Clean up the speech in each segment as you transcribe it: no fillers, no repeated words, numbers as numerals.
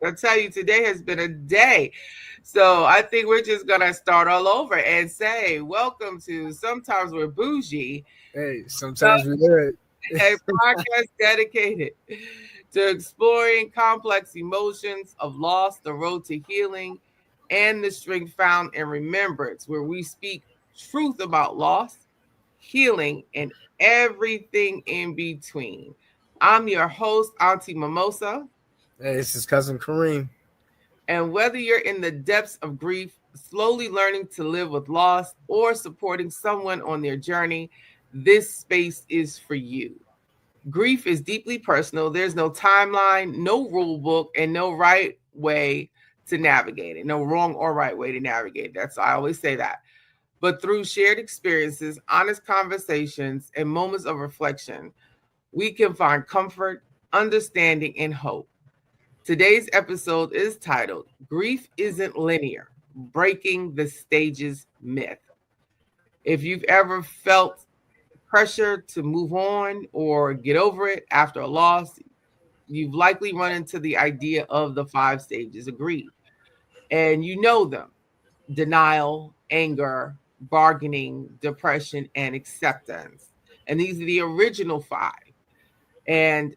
I tell you, today has been a day. So I think we're just going to start all over and say, welcome to Sometimes We're Boujee, Hey, sometimes we do it. a podcast dedicated to exploring complex emotions of loss, the road to healing, and the strength found in remembrance, where we speak truth about loss, healing, and everything in between. I'm your host, Auntie Mimosa. Hey, this is cousin Kareem. And whether you're in the depths of grief, slowly learning to live with loss, or supporting someone on their journey, this space is for you. Grief is deeply personal. There's no timeline, no rule book, and no right way to navigate it. No wrong or right way to navigate it. I always say that. But through shared experiences, honest conversations, and moments of reflection, we can find comfort, understanding, and hope. Today's episode is titled Grief Isn't Linear, Breaking the Stages Myth. If you've ever felt pressure to move on or get over it after a loss, you've likely run into the idea of the five stages of grief. And you know them: denial, anger, bargaining, depression, and acceptance. And these are the original five. And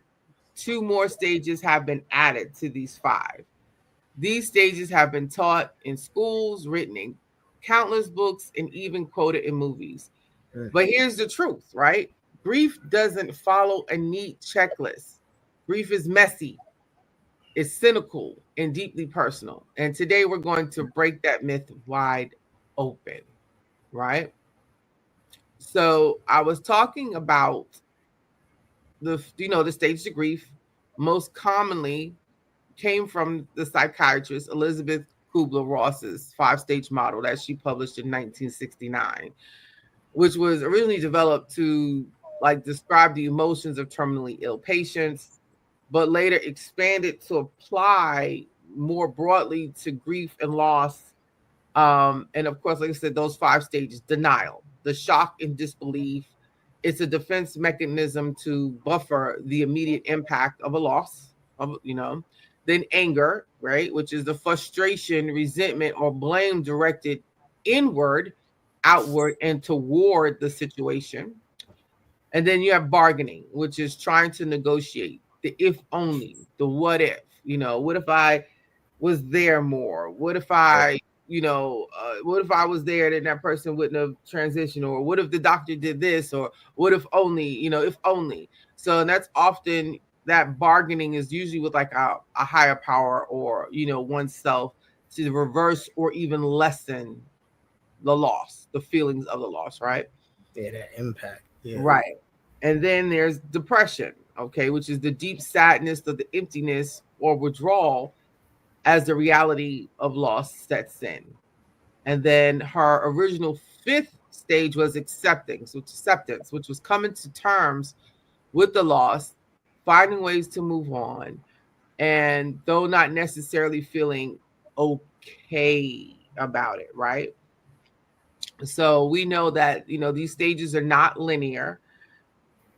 two more stages have been added to these five. These stages have been taught in schools, written in countless books, and even quoted in movies. But here's the truth, right? Grief doesn't follow a neat checklist. Grief is messy, it's cynical, and deeply personal. And today we're going to break that myth wide open, right? So I was talking about the stages of grief most commonly came from the psychiatrist Elizabeth Kubler-Ross's five-stage model that she published in 1969, which was originally developed to describe the emotions of terminally ill patients, but later expanded to apply more broadly to grief and loss. And of course, like I said, those five stages: denial, the shock and disbelief. It's a defense mechanism to buffer the immediate impact of a loss, then anger, right, which is the frustration, resentment, or blame directed inward, outward, and toward the situation. And then you have bargaining, which is trying to negotiate the if only, the what if, what if I was there more? What if I was there, then that person wouldn't have transitioned? Or what if the doctor did this? Or what if only, if only. So that's often that bargaining is usually with like a higher power or, oneself to reverse or even lessen the loss, the feelings of the loss, right? Yeah, that impact. Yeah. Right. And then there's depression, okay, which is the deep sadness of the emptiness or withdrawal as the reality of loss sets in. And then her original fifth stage was acceptance, which was coming to terms with the loss, finding ways to move on, and though not necessarily feeling okay about it, right? So we know that, these stages are not linear.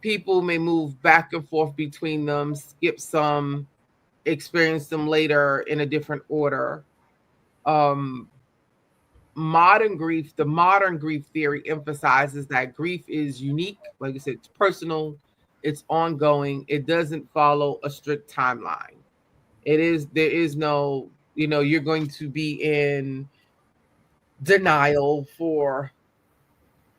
People may move back and forth between them, skip some, experience them later in a different order. Um, the modern grief theory emphasizes that grief is unique. Like I said, it's personal, it's ongoing, it doesn't follow a strict timeline. There is no, you're going to be in denial for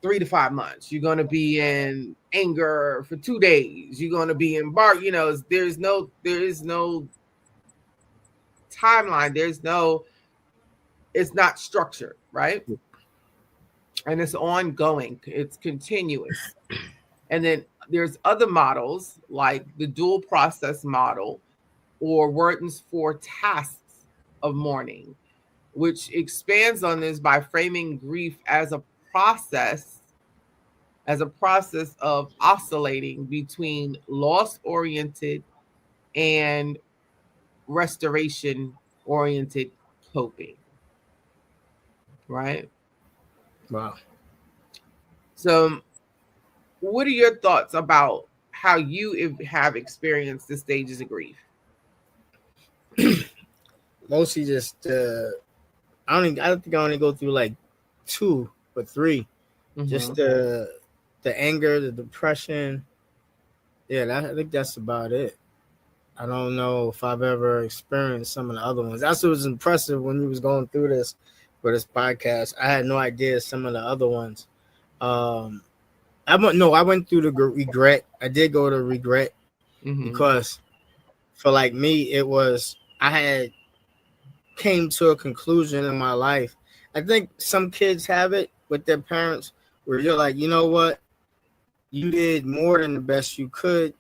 3 to 5 months. You're going to be in anger for 2 days. You're going to be in there is no timeline. It's not structured, right? And it's ongoing. It's continuous. And then there's other models like the dual process model or Wharton's four tasks of mourning, which expands on this by framing grief process as a process of oscillating between loss oriented and restoration oriented coping, right? Wow. So, what are your thoughts about how you have experienced the stages of grief? mostly just I don't think I only go through like two or three. Just Mm-hmm. the anger, the depression. Yeah, I think that's about it. I don't know if I've ever experienced some of the other ones. That's what was impressive when you was going through this for this podcast. I had no idea some of the other ones. Um, I went through the regret. I did go to regret Mm-hmm. because for like me, it was I had came to a conclusion in my life. I think some kids have it with their parents where you're like, you know what, you did more than the best you could,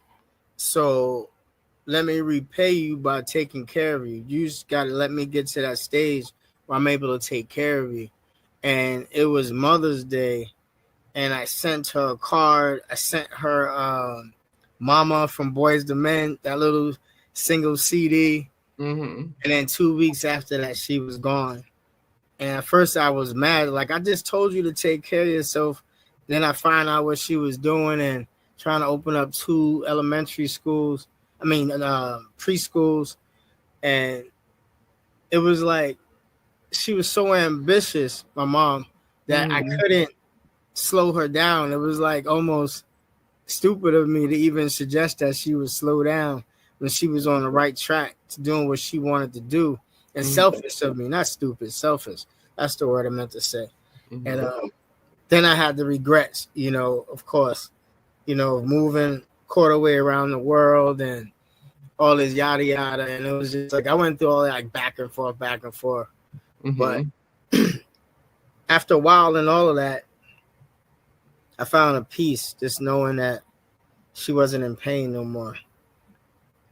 so let me repay you by taking care of you. You just got to let me get to that stage where I'm able to take care of you. And it was Mother's Day, and I sent her a card. I sent her Mama from Boys to Men, that little single CD. Mm-hmm. And then 2 weeks after that, she was gone. And at first, I was mad. Like, I just told you to take care of yourself. Then I find out what she was doing and trying to open up two elementary schools. I mean, preschools. And it was like she was so ambitious, my mom, that I Mm-hmm. couldn't slow her down. It was like almost stupid of me to even suggest that she would slow down when she was on the right track to doing what she wanted to do. And Mm-hmm. selfish of me, not stupid, selfish. That's the word I meant to say. And Mm-hmm. then I had the regrets, of course, moving quarter way around the world and all this yada yada. And it was just like I went through all that like back and forth, back and forth. But Mm-hmm. after a while and all of that, I found a peace just knowing that she wasn't in pain no more.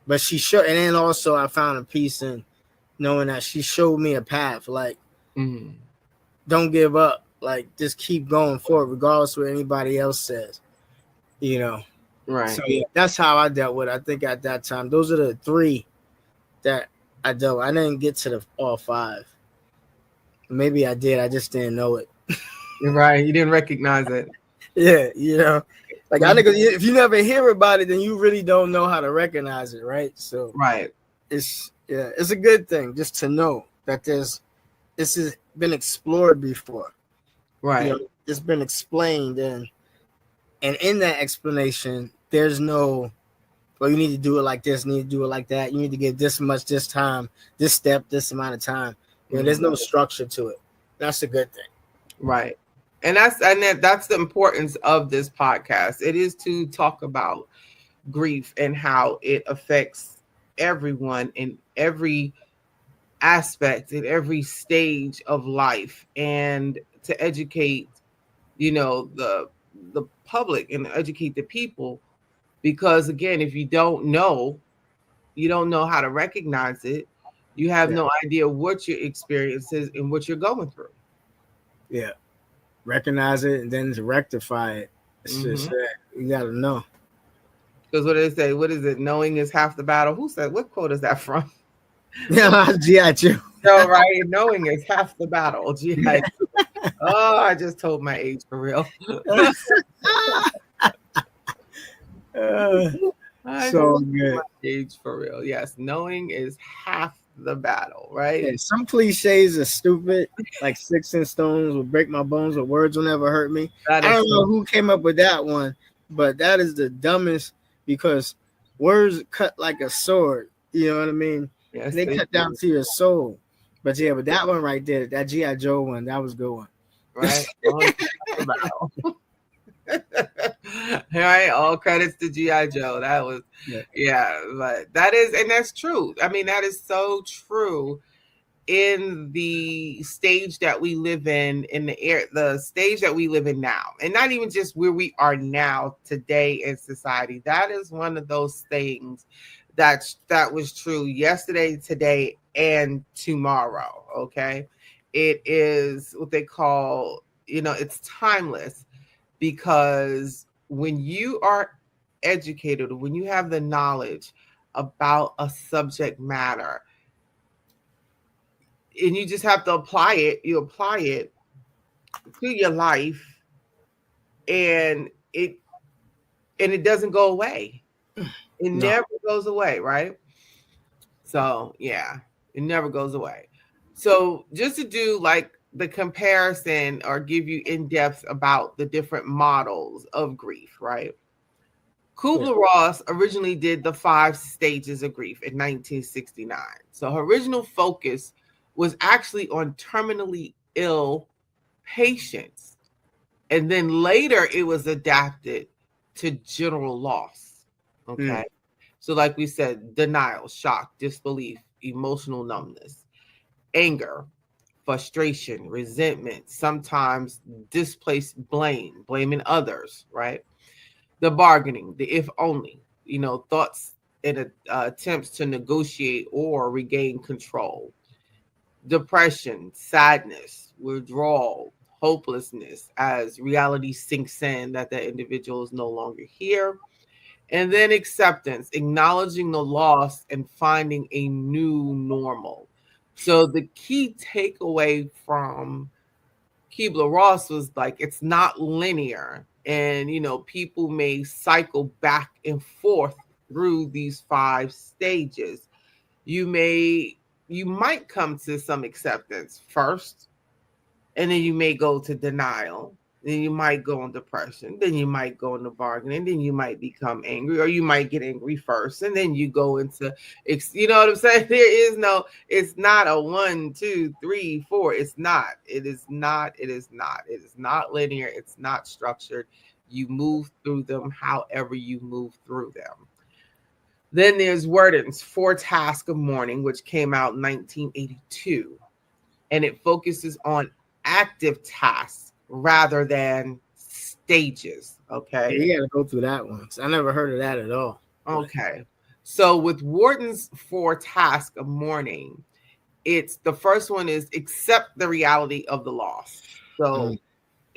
But she showed, and then also I found a peace in knowing that she showed me a path. Like, Mm-hmm. don't give up. Like, just keep going forward, regardless of what anybody else says. You know. So Right. yeah, that's how I dealt with it. I think at that time, those are the three that I dealt with. I didn't get to the all five. Maybe I did. I just didn't know it. You're right. You didn't recognize it. Yeah, like I Mm-hmm. think if you never hear about it, then you really don't know how to recognize it, right? So Right. it's a good thing just to know that this has been explored before. Right. It's been explained, and in that explanation, there's no, well, you need to do it like this, you need to do it like that, you need to give this much this time, this step, this amount of time. There's Mm-hmm. no structure to it. That's a good thing. Right. And that's the importance of this podcast. It is to talk about grief and how it affects everyone in every aspect, in every stage of life, and to educate, the public and educate the people. Because again, if you don't know how to recognize it. You have Yeah, no idea what your experience is and what you're going through. yeah. Recognize it and then to rectify it. It's just Mm-hmm. you gotta know. Because what do they say? What is it? Knowing is half the battle. Who said? What quote is that from? Yeah, GI Joe. No, right? Knowing is half the battle. GI. Oh, I just told my age for real. uh, I just so told good. my age for real. Yes, knowing is half the battle, right? Yeah, some cliches are stupid, like sticks and stones will break my bones, but words will never hurt me. That I is don't so. know who came up with that one, but that is the dumbest because words cut like a sword. You know what I mean? Yes, They they cut down do. to your soul. But yeah, but that one right there, that GI Joe one, that was a good one. Right? Knowing is half the battle. All right, all credits to GI Joe. That was, Yeah, yeah, but that is, and that's true. I mean, that is so true in the stage that we live in the stage that we live in now, and not even just where we are now today in society. That is one of those things that was true yesterday, today, and tomorrow. Okay, it is what they call, it's timeless, because when you are educated, when you have the knowledge about a subject matter, and you just have to apply it to your life, and it doesn't go away. It no, never goes away, right? So yeah. It never goes away. So just to do like the comparison or give you in depth about the different models of grief, right? Yeah. Kubler-Ross originally did the 5 stages of grief in 1969. So her original focus was actually on terminally ill patients. And then later it was adapted to general loss. Okay. Mm. So, like we said, denial, shock, disbelief, emotional numbness, anger, frustration, resentment, sometimes displaced blame, blaming others, right? The bargaining, the if only, thoughts and attempts to negotiate or regain control, depression, sadness, withdrawal, hopelessness as reality sinks in that the individual is no longer here. And then acceptance, acknowledging the loss and finding a new normal. So the key takeaway from Keebler Ross was like it's not linear. And people may cycle back and forth through these 5 stages. You may you might come to some acceptance first, and then you may go to denial, then you might go on depression, then you might go into bargaining, then you might become angry, or you might get angry first, and then you go into you know what I'm saying. There is no, it's not a 1 2 3 4. It's not, it is not linear, it's not structured. You move through them however you move through them. Then there's Worden's 4 Tasks of Mourning, which came out in 1982, and it focuses on active tasks rather than stages. Yeah, Okay. you gotta go through that one. 'Cause I never heard of that at all. But Okay. So with Wharton's 4 Tasks of Mourning, it's the first one is accept the reality of the loss. So mm,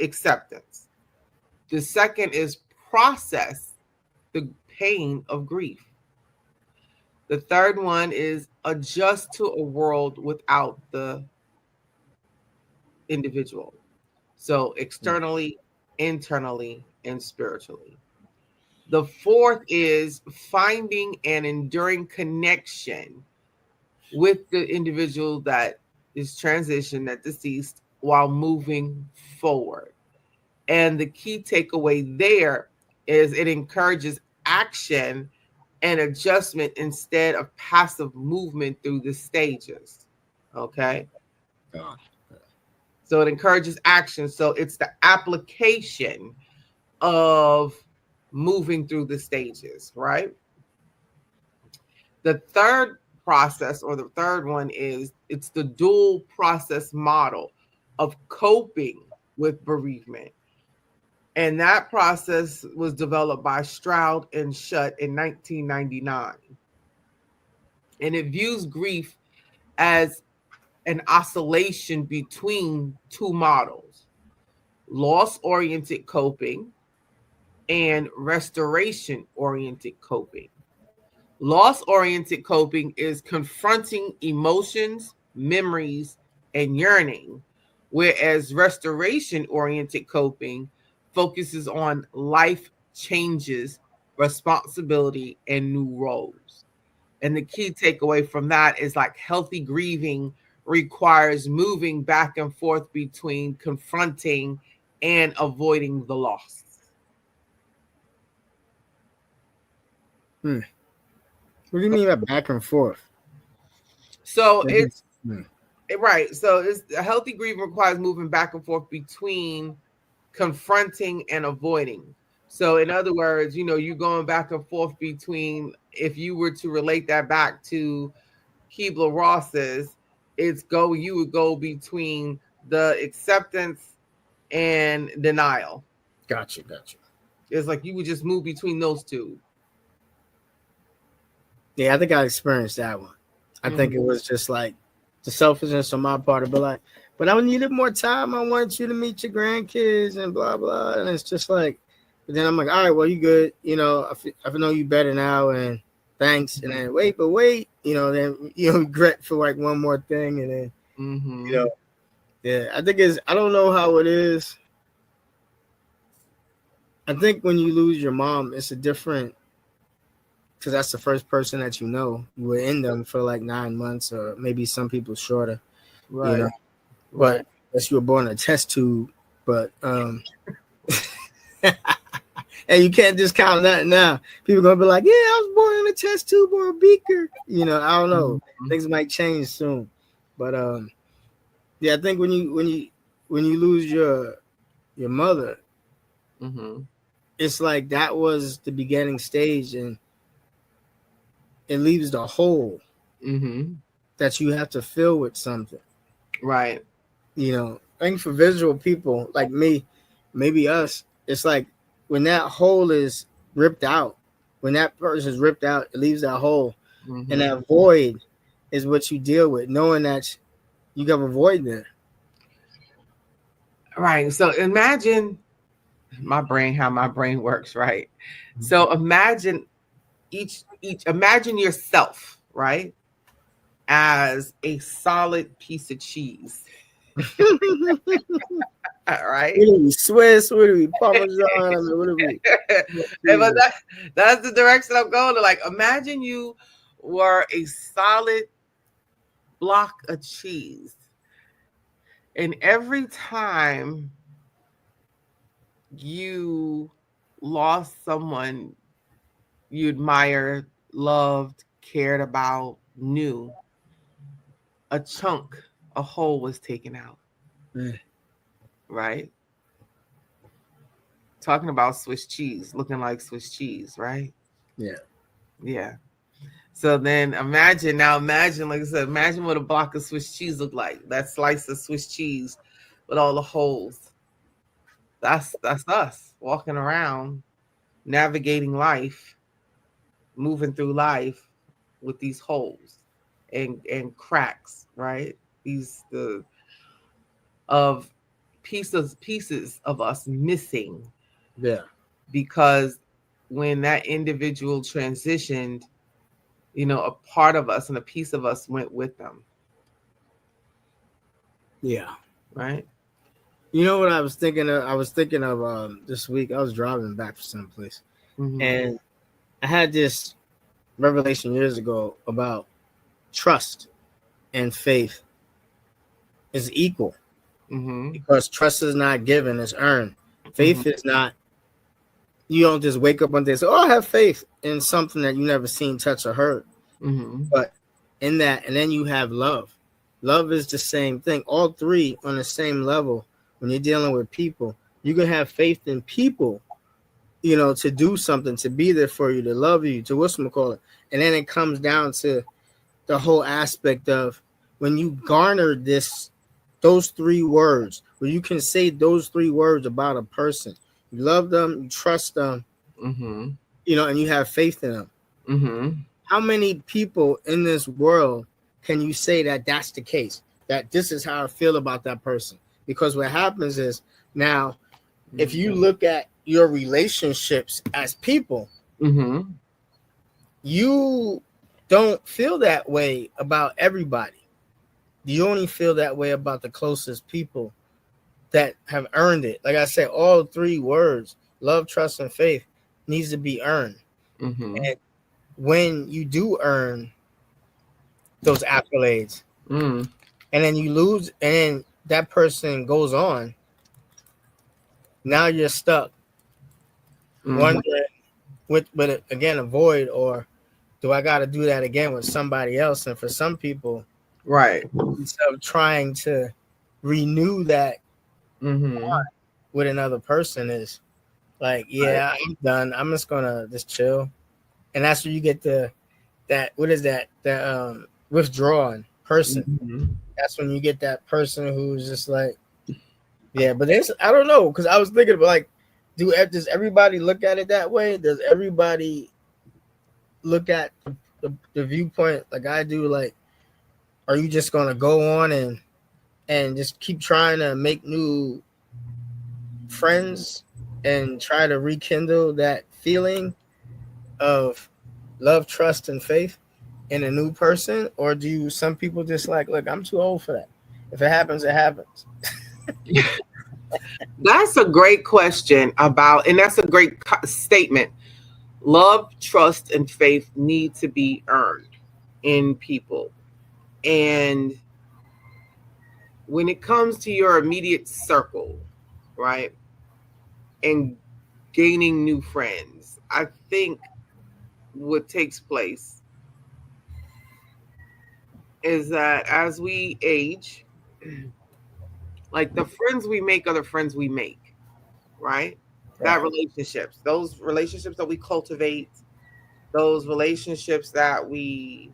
acceptance. The second is process the pain of grief. The third one is adjust to a world without the individual. So mm. externally, internally, and spiritually. The fourth is finding an enduring connection with the individual that is transitioned, that deceased, while moving forward. And the key takeaway there is it encourages action and adjustment instead of passive movement through the stages. Okay. God. So it encourages action. So it's the application of moving through the stages, right? The third process, or the third one, is it's the dual process model of coping with bereavement. And that process was developed by Stroud and Shutt in 1999. And it views grief as an oscillation between two models: loss oriented coping and restoration oriented coping. Loss oriented coping is confronting emotions, memories, and yearning, whereas restoration oriented coping focuses on life changes, responsibility, and new roles. And the key takeaway from that is like healthy grieving requires moving back and forth between confronting and avoiding the loss. Hmm. What do you mean by back and forth? So Like it's hmm. right. So it's a healthy grieving requires moving back and forth between confronting and avoiding. So in other words, you're going back and forth between, if you were to relate that back to Keebler Ross's, you would go between the acceptance and denial. Gotcha, gotcha. It's like you would just move between those two. Yeah, I think I experienced that one. I think it Mhm. was just like the selfishness on my part to be like, but I needed more time. I want you to meet your grandkids and blah blah. And it's just like, but then I'm like, all right, well, you good. I know you better now, and thanks. And then wait, but wait, then regret for like one more thing, and then you Mhm. know, yeah. I don't know how it is. I think when you lose your mom, it's a different because that's the first person that you were in them for like 9 months, or maybe some people shorter, you Right. know. Right. But unless you were born in a test tube, but and you can't discount that now. People gonna be like, yeah, I was born in a test tube or a beaker. I don't know. Mhm. Things might change soon, but yeah, I think when you lose your mother, Mhm. it's like that was the beginning stage, and it leaves the hole Mhm. that you have to fill with something. Right. I think for visual people like me, maybe us, it's like when that hole is ripped out, when that person is ripped out, it leaves that hole, and Mhm. that void is what you deal with, knowing that you got a void there. Right. So imagine how my brain works, right? So imagine imagine yourself, right? As a solid piece of cheese. All right. What are we, Swiss? What are we, Parmesan? I mean, what are we? But that's the direction I'm going to. Like, imagine you were a solid block of cheese. And every time you lost someone you admired, loved, cared about, knew, a chunk, a hole was taken out, Mm, right? Talking about Swiss cheese, looking like Swiss cheese, right? yeah, Yeah. So then imagine, like I said, imagine what a block of Swiss cheese looked like. That slice of Swiss cheese with all the holes. That's us walking around, navigating life, moving through life with these holes and cracks, right? These the of pieces of us missing yeah, because when that individual transitioned, a part of us and a piece of us went with them, yeah. right? You know what I was thinking of? I was thinking of this week. I was driving back from someplace, Mm-hmm. and I had this revelation years ago about trust and faith is equal, Mm-hmm. because trust is not given, it's earned. Mm-hmm. Faith is not, you don't just wake up one day and say, oh, I have faith in something that you never seen, touch, or heard. Mm-hmm. But in that, and then you have love. Love is the same thing. All three on the same level. When you're dealing with people, you can have faith in people, to do something, to be there for you, to love you, to whatchamacallit. And then it comes down to the whole aspect of when you garner those three words, where you can say those three words about a person. You love them, you trust them, Mm-hmm. and you have faith in them. Mm-hmm. How many people in this world can you say that that's the case? That this is how I feel about that person? Because what happens is, now, if you look at your relationships as people, Mm-hmm. you don't feel that way about everybody. You only feel that way about the closest people that have earned it. Like I said, all three words, love, trust, and faith, needs to be earned. Mm-hmm. And when you do earn those accolades, Mm-hmm. and then you lose, and then that person goes on, now you're stuck Mm-hmm. wondering with again, a void, or do I got to do that again with somebody else? And for some people, Right. instead of trying to renew that Mm-hmm. with another person, is like, Right. yeah, I'm done. I'm just gonna just chill. And that's where you get that what is that, the withdrawn person. Mm-hmm. That's when you get that person who's just like, yeah. But there's, I don't know, because I was thinking about, like, does everybody look at it that way? Does everybody look at the viewpoint like I do? Like, are you just gonna go on and just keep trying to make new friends and try to rekindle that feeling of love, trust, and faith in a new person? Or do you, some people just like, look, I'm too old for that. If it happens, it happens. That's a great question about, and that's a great statement Love, trust, and faith need to be earned in people. And when it comes to your immediate circle, right, and gaining new friends, I think what takes place is that as we age, like the friends we make are the friends we make, right? That Right. relationships, those relationships that we cultivate, those relationships that we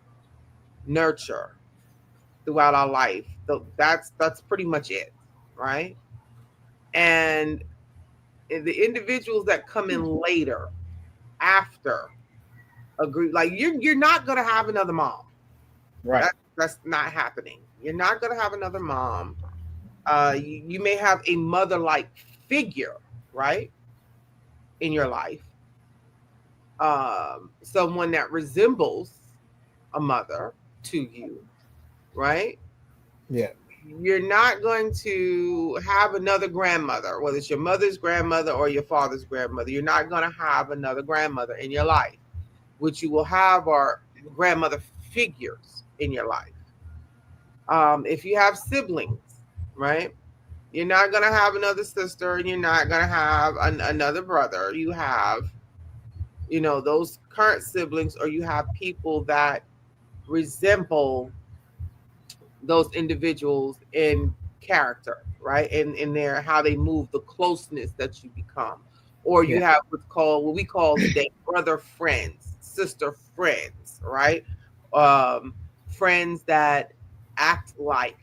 nurture throughout our life, that's pretty much it, right? And the individuals that come in later, after a group, like you're not gonna have another mom. Right. That's not happening. You're not gonna have another mom. You may have a mother-like figure, right, in your life, someone that resembles a mother to you, right? Yeah. You're not going to have another grandmother, whether it's your mother's grandmother or your father's grandmother. You're not going to have another grandmother in your life. What you will have are grandmother figures in your life. If you have siblings, right? You're not going to have another sister and you're not going to have another brother. You have, those current siblings, or you have people that resemble those individuals in character, right? And in their how they move, the closeness that you become. Or Yeah. you have what we call today brother friends, sister friends, right? Um, Friends that act like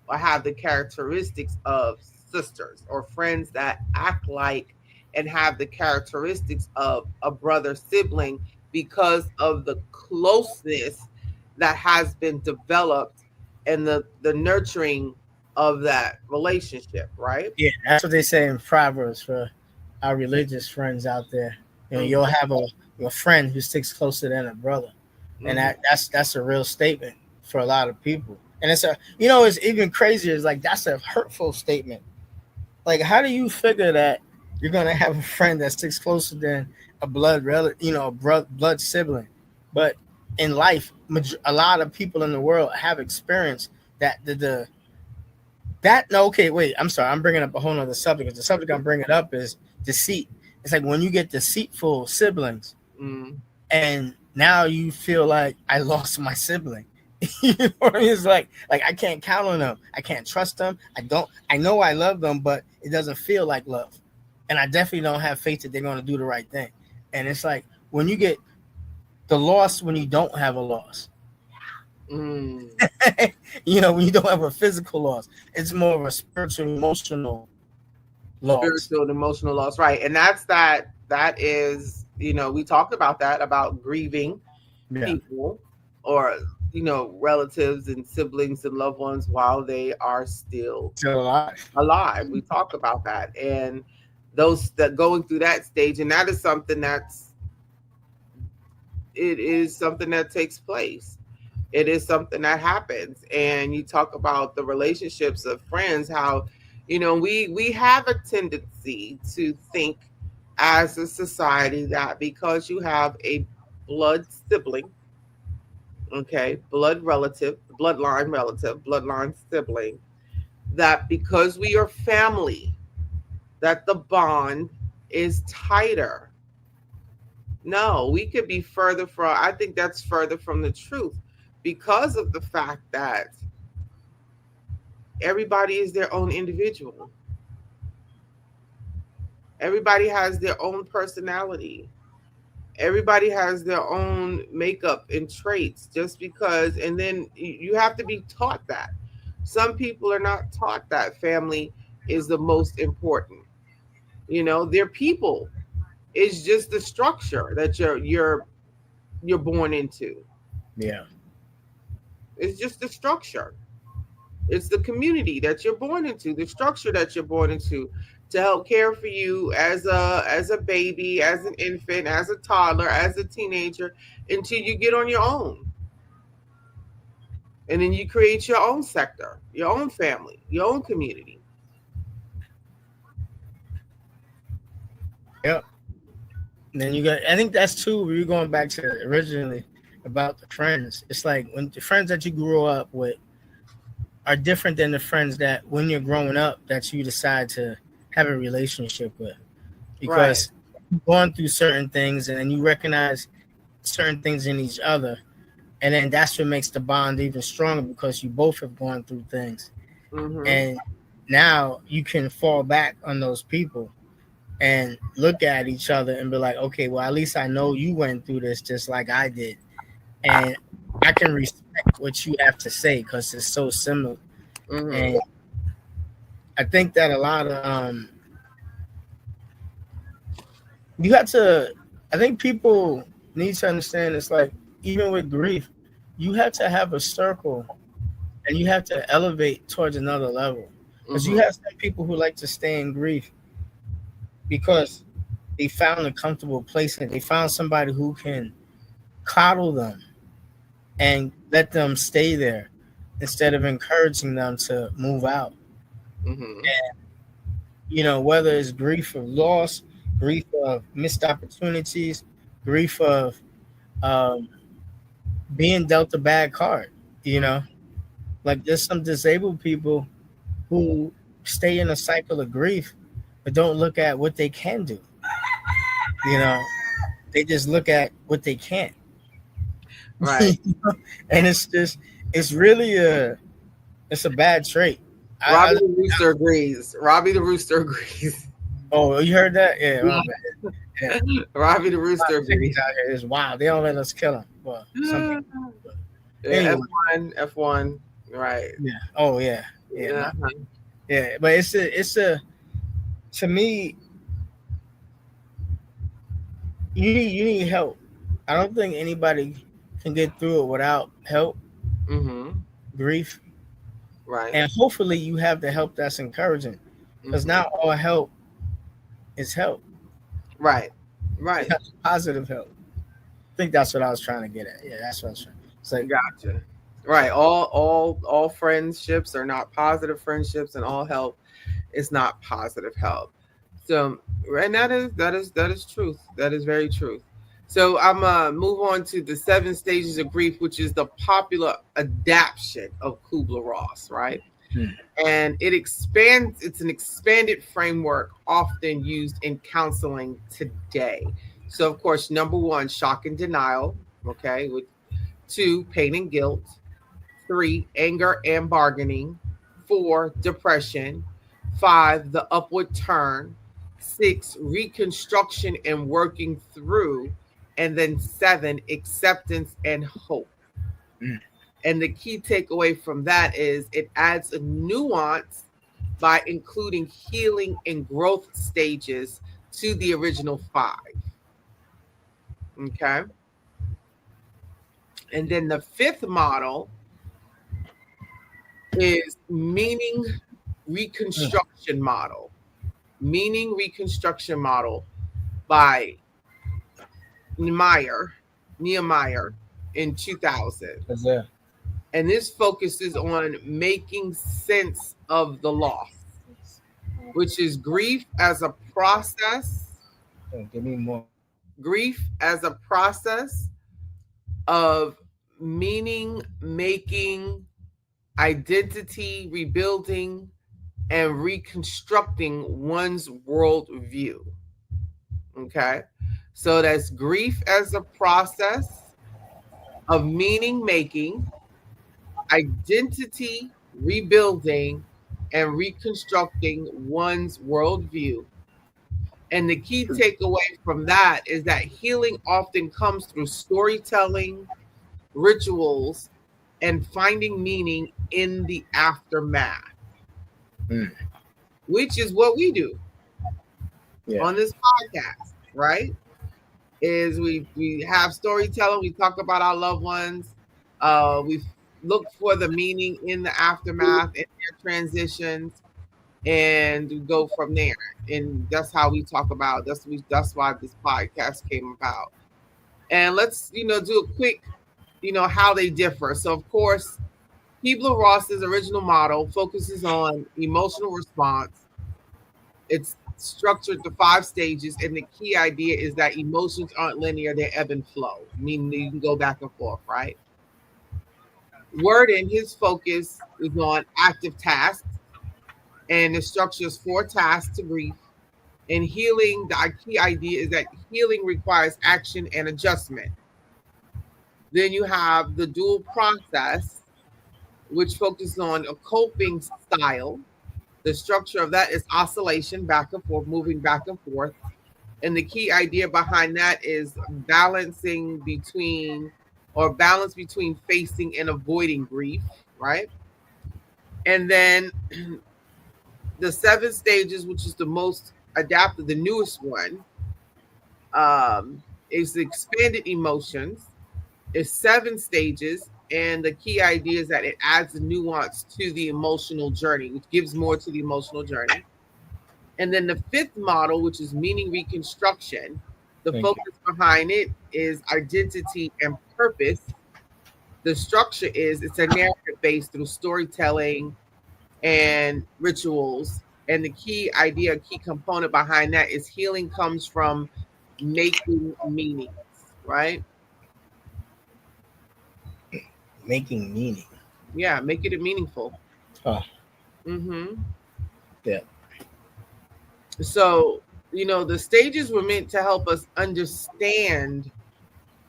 or have the characteristics of sisters, or friends that act like and have the characteristics of a brother sibling because of the closeness that has been developed and the nurturing of that relationship, right? Yeah. That's what they say in Proverbs for our religious friends out there. Mm-hmm. You'll have a friend who sticks closer than a brother, and Mm-hmm. that's a real statement for a lot of people. And it's even crazier. It's like that's a hurtful statement. Like, how do you figure that you're gonna have a friend that sticks closer than a blood relative, a blood sibling? But in life, a lot of people in the world have experienced that the that no, okay, wait, I'm sorry, I'm bringing up a whole nother subject. 'Cause the subject I'm bringing up is deceit. It's like when you get deceitful siblings, Mm-hmm. and now you feel like I lost my sibling. You know what I mean? It's like I can't count on them. I can't trust them. I don't. I know I love them, but it doesn't feel like love, and I definitely don't have faith that they're going to do the right thing. And it's like when you get the loss when you don't have a loss. Mm. When you don't have a physical loss, it's more of a spiritual, emotional loss. Spiritual and emotional loss, right? And that is, we talked about that, about grieving Yeah, people, or relatives and siblings and loved ones while they are still still alive. alive. We talked about that, and those that going through that stage, and that is something it is something that takes place. It is something that happens. And you talk about the relationships of friends, how we have a tendency to think as a society that because you have a blood sibling, okay, bloodline sibling, that because we are family, that the bond is tighter. No, we could be further from, I think that's further from the truth, because of the fact that everybody is their own individual. Everybody has their own personality. Everybody has their own makeup and traits, just because, and then you have to be taught that. Some people are not taught that family is the most important. Their people is just the structure that you're born into. Yeah, It's just the structure. It's the community that you're born into, the structure that you're born into, to help care for you as a baby, as an infant, as a toddler, as a teenager, until you get on your own. And then you create your own sector, your own family, your own community. yep. And then you got, I think that's too, where you're going back to originally about the friends. It's like when the friends that you grew up with are different than the friends that when you're growing up that you decide to have a relationship with, Right. because you've gone through certain things and then you recognize certain things in each other, and then that's what makes the bond even stronger because you both have gone through things, Mm-hmm. and now you can fall back on those people and look at each other and be like, okay, well, at least I know you went through this just like I did, and I can respect what you have to say because it's so similar. Mm-hmm. And I think that a lot of you have to. I think people need to understand it's like even with grief, you have to have a circle and you have to elevate towards another level because you Mm-hmm. have some people who like to stay in grief because they found a comfortable place and they found somebody who can coddle them and let them stay there instead of encouraging them to move out. Mm-hmm. You know, whether it's grief of loss, grief of missed opportunities, grief of um, being dealt a bad card. You know, like there's some disabled people who stay in a cycle of grief, but don't look at what they can do. You know, they just look at what they can't. Right. And it's just, it's really it's a bad trait. Robbie I the Rooster agrees. Robbie the Rooster agrees. oh, you heard that? Yeah, my bad. Yeah, Robbie the a lot Rooster of agrees. chickens out here is wild. They don't let us kill them. Well, some people. But Yeah, anyway, F1, F1. Right. yeah. Oh yeah, yeah, Yeah. yeah. But it's a to me, you need help. I don't think anybody can get through it without help, Mm-hmm. grief, Right. and hopefully you have the help that's encouraging. Because Mm-hmm. not all help is help. Right. You Right. have positive help. I think that's what I was trying to get at. Yeah, that's what I was trying. It's like, Gotcha. Right. All friendships are not positive friendships, and all help is not positive help. So, and that is truth. That is very truth. So I'm move on to the 7 stages of grief, which is the popular adaptation of Kubler Ross, right? hmm, And it expands. It's an expanded framework often used in counseling today. So, of course, number one, shock and denial. Okay, with two, pain and guilt. Three, anger and bargaining. Four, depression. Five, the upward turn. Six, reconstruction and working through. And then seven, acceptance and hope. hmm, And the key takeaway from that is it adds a nuance by including healing and growth stages to the original five. Okay. And then the fifth model is hmm. reconstruction model. Meaning reconstruction model by Nehemiah, Nehemiah in 2000. Cause yeah, And this focuses on making sense of the loss, which is grief as a process, give me more. grief as a process of meaning making, identity rebuilding, and reconstructing one's worldview. Okay. So that's grief as a process of meaning making, identity rebuilding, and reconstructing one's worldview. And the key takeaway from that is that healing often comes through storytelling, rituals, and finding meaning in the aftermath, Hmm, which is what we do yeah. on this podcast, right? Is we have storytelling, we talk about our loved ones, we look for the meaning in the aftermath in their transitions, and we go from there. And that's how we talk about that's why this podcast came about. And let's do a quick how they differ. So of course, Kubler Ross's original model focuses on emotional response. It's structured the 5 stages, and the key idea is that emotions aren't linear, they ebb and flow, meaning that you can go back and forth, right? Worden, his focus is on active tasks, and the structure is 4 tasks to grief. And healing, the key idea is that healing requires action and adjustment. Then you have the dual process, which focuses on a coping style. The structure of that is oscillation, back and forth, moving back and forth. And the key idea behind that is balancing between or balance between facing and avoiding grief, right? And then the 7 stages, which is the most adaptive, the newest one, is the expanded emotions. It's 7 stages, and the key idea is that it adds a nuance to the emotional journey, which gives more to the emotional journey. And then the 5th model, which is meaning reconstruction, the focus behind it is identity and purpose. The structure is it's a narrative based through storytelling and rituals. And the key idea, key component behind that is healing comes from making meanings, right? Making meaning. Yeah, making it meaningful. Oh. Mm-hmm. Yeah. So, the stages were meant to help us understand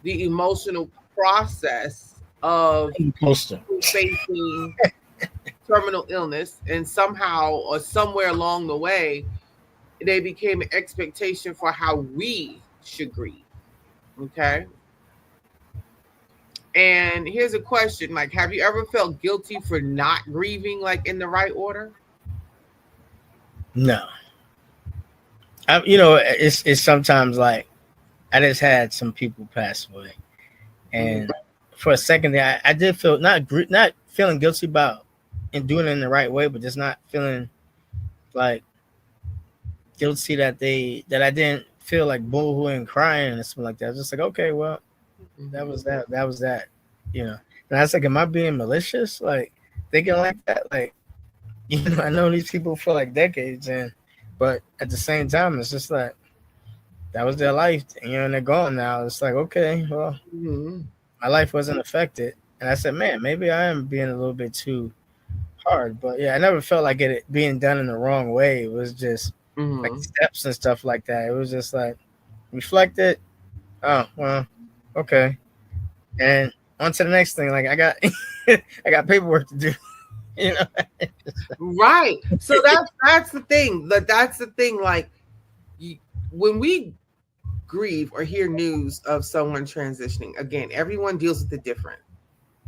the emotional process of facing terminal illness, and somehow or somewhere along the way, they became an expectation for how we should grieve. Okay. And here's a question, like, have you ever felt guilty for not grieving, like, in the right order? No. It's sometimes like I just had some people pass away, and for a second there, I did feel not feeling guilty about and doing it in the right way, but just not feeling like guilty that I didn't feel like boohooing and crying and something like that. I was just like, okay, well, that was that, And I was like, am I being malicious? Like thinking like that? Like, I know these people for like decades, but at the same time, it's just like that was their life, and they're gone now. It's like, okay, well, my life wasn't affected, and I said, man, maybe I am being a little bit too hard, but yeah, I never felt like it being done in the wrong way. It was just like steps and stuff like that. It was just like reflected. Oh well, okay, and on to the next thing. Like I got, I got paperwork to do. Right. So that's the thing. That's the thing. Like when we grieve or hear news of someone transitioning, again, everyone deals with it different,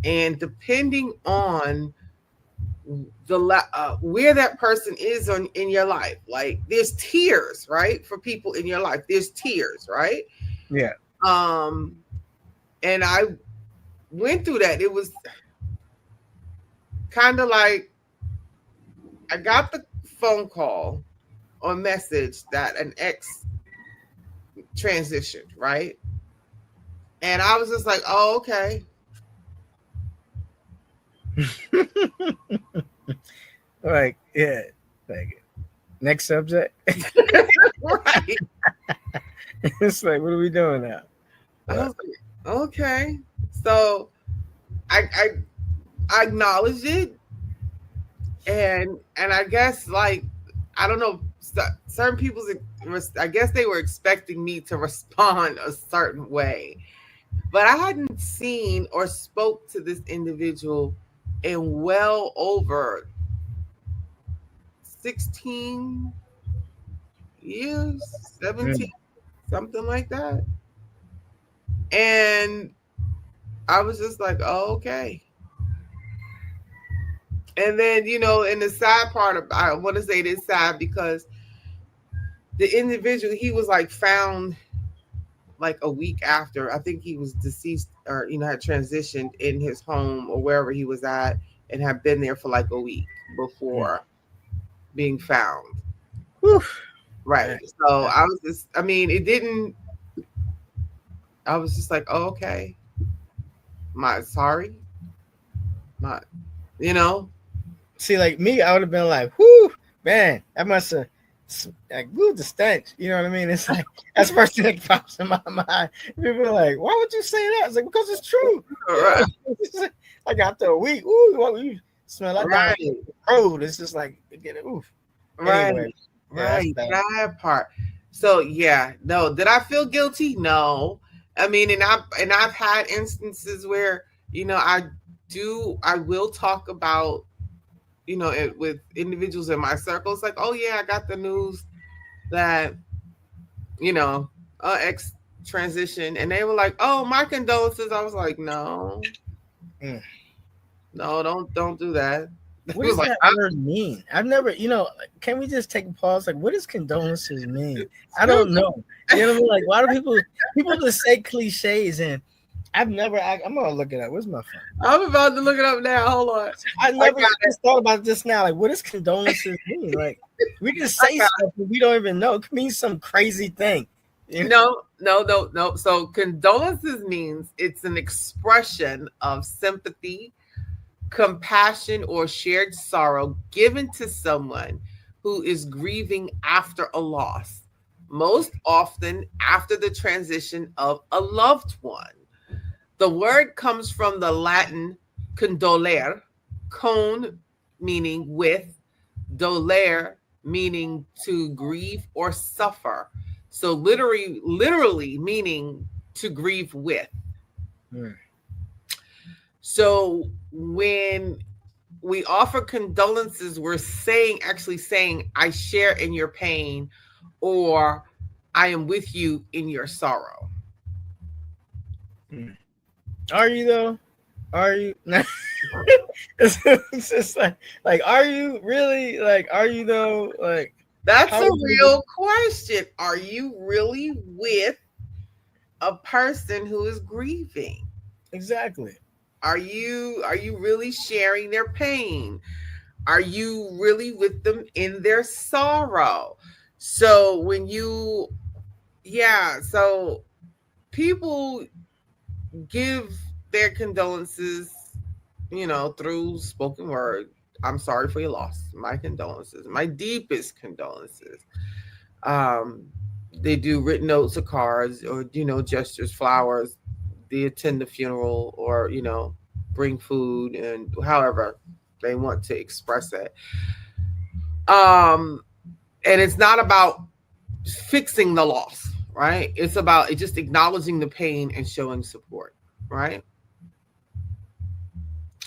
and depending on where that person is in your life, like there's tears, right? For people in your life, there's tears, right? Yeah. And I went through that. It was kind of like I got the phone call or message that an ex transitioned, right? And I was just like, oh, okay. Like, yeah. Like, next subject. Right. It's like, what are we doing now? I was like, okay. So I acknowledged it, and I guess, like, I don't know, certain people, I guess they were expecting me to respond a certain way, but I hadn't seen or spoke to this individual in well over 16 years, 17, something like that. And I was just like, oh, okay. And then, and the sad part, I want to say it is sad because the individual, he was like found like a week after. I think he was deceased or, had transitioned in his home or wherever he was at and had been there for like a week before being found. Whew. Right. So I was just, I was just like, oh, okay. Sorry. See, like me, I would have been like, whoo, man, that must have like, ooh, the stench. You know what I mean? It's like that's the first thing that pops in my mind. People are like, "Why would you say that?" It's like because it's true. Right, Like after a week, ooh, what you smell that down right, the road? It's just like get it. Oof. right, Anyway, yeah, that's right. bad. That part. So yeah, no. Did I feel guilty? No. I mean, and I've had instances where I will talk about it with individuals in my circles, like, oh yeah, I got the news that you know ex transition, and they were like, oh, my condolences. I was like, no, Mm. no, don't do that. It What was does like, that word mean? I've never, can we just take a pause? Like, what does condolences mean? I don't know. You know what I mean? Like, why do people just say cliches and I've never, I'm gonna look it up. Where's my phone? I'm about to look it up now. Hold on. I I never got it. just thought about it just now. Like, what does condolences mean? Like, we just I say got stuff and we don't even know. It could mean some crazy thing. You know? No, no, no, no. So condolences means it's an expression of sympathy, compassion, or shared sorrow given to someone who is grieving after a loss, most often after the transition of a loved one. The word comes from the Latin condolere, con meaning with, dolere meaning to grieve or suffer. So literally meaning to grieve with. Hmm. So when we offer condolences, we're actually saying, I share in your pain, or I am with you in your sorrow. Hmm. Are you though? Are you? It's just like, are you really? Like, are you though? Like, That's how a are you? real question. Are you really with a person who is grieving? Exactly. Are you really sharing their pain? Are you really with them in their sorrow? So when you yeah, so people give their condolences, through spoken word. I'm sorry for your loss. My condolences. My deepest condolences. Um, they do written notes or cards or gestures, flowers. They attend the funeral or bring food and however they want to express it. Um, and it's not about fixing the loss, right? It's about just acknowledging the pain and showing support, right?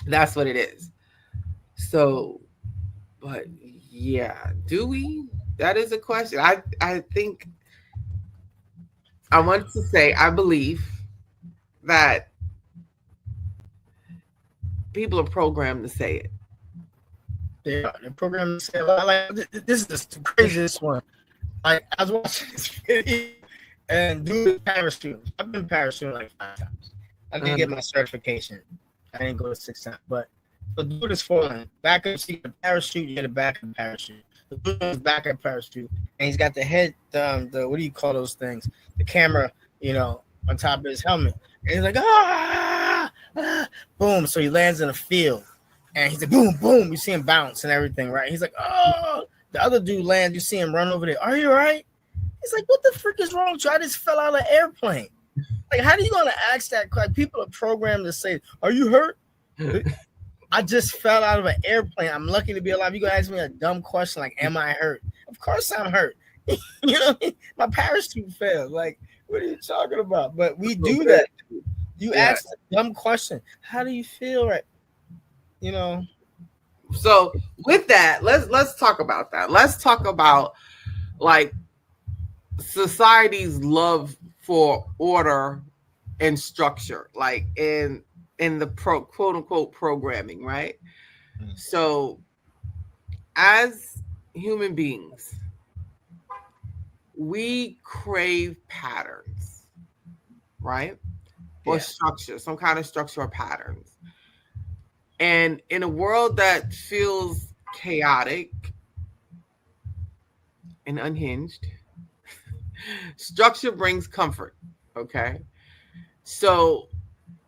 That's what it is. So, but yeah, do we? That is a question. I think I want to say I believe that people are programmed to say it. They are. The program say a lot. Like this is the craziest one. Like I was watching this video, and dude is parachuting. I've been parachuting like 5 times. I didn't get Um, my certification. I didn't go to 6 times, but the dude is falling. Back up, see the parachute. You get the back of the parachute. The dude is back of the parachute, and he's got the head, the what do you call those things? The camera, on top of his helmet. And he's like, ah, boom. So he lands in a field, and he's like, boom, boom. You see him bounce and everything, right? He's like, oh. The other dude lands. You see him run over there. Are you all right? He's like, what the frick is wrong with you? I just fell out of an airplane. Like, how are you gonna ask that question? People are programmed to say, "Are you hurt?" I just fell out of an airplane. I'm lucky to be alive. You gonna ask me a dumb question like, "Am I hurt?" Of course I'm hurt. You know what I mean? My parachute failed. Like, what are you talking about? But we do that. You yeah. ask a dumb question. How do you feel right? You know, So with that, let's talk about that. Let's talk about like society's love for order and structure, like in the quote unquote programming, right? So as human beings, we crave patterns, right? Or yeah, structure, some kind of structure or patterns. And in a world that feels chaotic and unhinged, structure brings comfort. Okay. So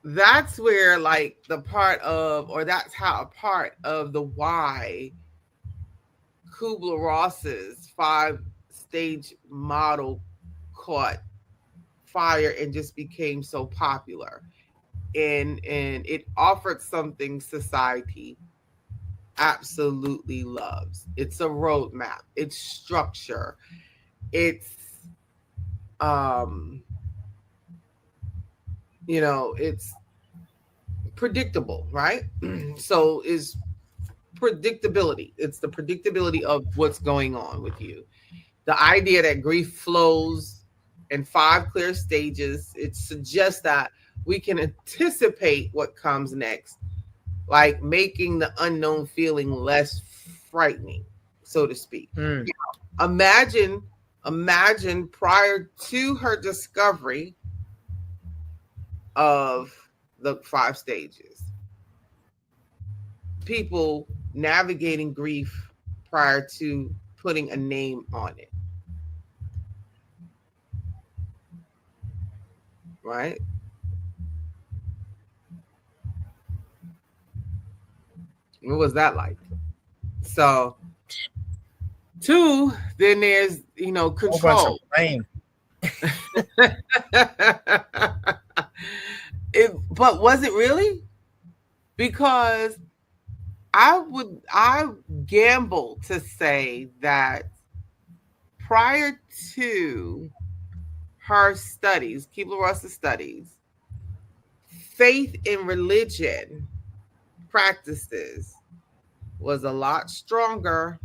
that's where like the part of, or that's how a part of the why Kubler-Ross's 5-stage model caught fire and just became so popular. And it offered something society absolutely loves. It's a roadmap, it's structure, it's um it's predictable, right? So is predictability. It's the predictability of what's going on with you. The idea that grief flows in 5 clear stages, it suggests that we can anticipate what comes next, like making the unknown feeling less frightening, so to speak. Mm. Imagine, imagine prior to her discovery of the 5 stages, people navigating grief prior to putting a name on it, right? What was that like? So, two, then there's, Whole bunch of control. blame. But was it really? Because I gamble to say that prior to her studies, Kubler-Ross's studies, faith in religion practices was a lot stronger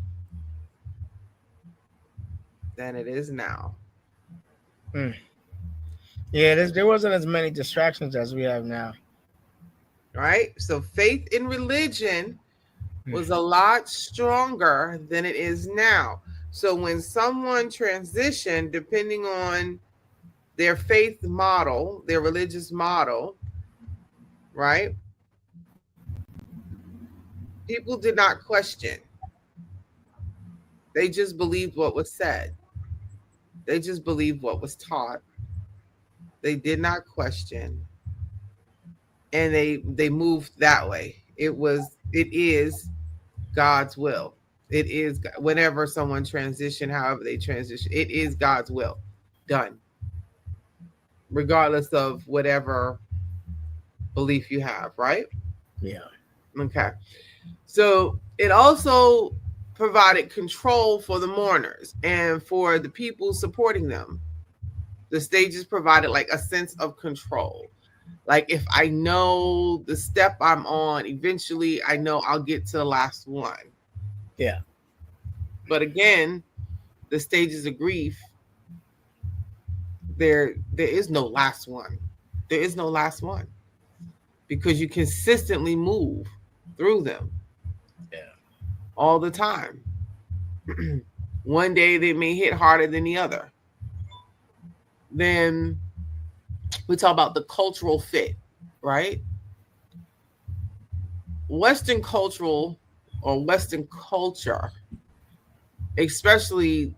than it is now. Mm. Yeah, there wasn't as many distractions as we have now. Right? So faith in religion Mm. was a lot stronger than it is now. So when someone transitioned, depending on their faith model, their religious model, right? People did not question. They just believed what was said. They just believed what was taught. They did not question, and they moved that way. It is God's will. It is whenever someone transition, however they transition, it is God's will done, regardless of whatever belief you have, right? Yeah. Okay. So it also provided control for the mourners and for the people supporting them. The stages provided like a sense of control. Like if I know the step I'm on, eventually I know I'll get to the last one. Yeah. But again, the stages of grief, there is no last one. There is no last one because you consistently move through them Yeah. all the time. One day they may hit harder than the other. Then we talk about the cultural fit, right? Western cultural or Western culture, especially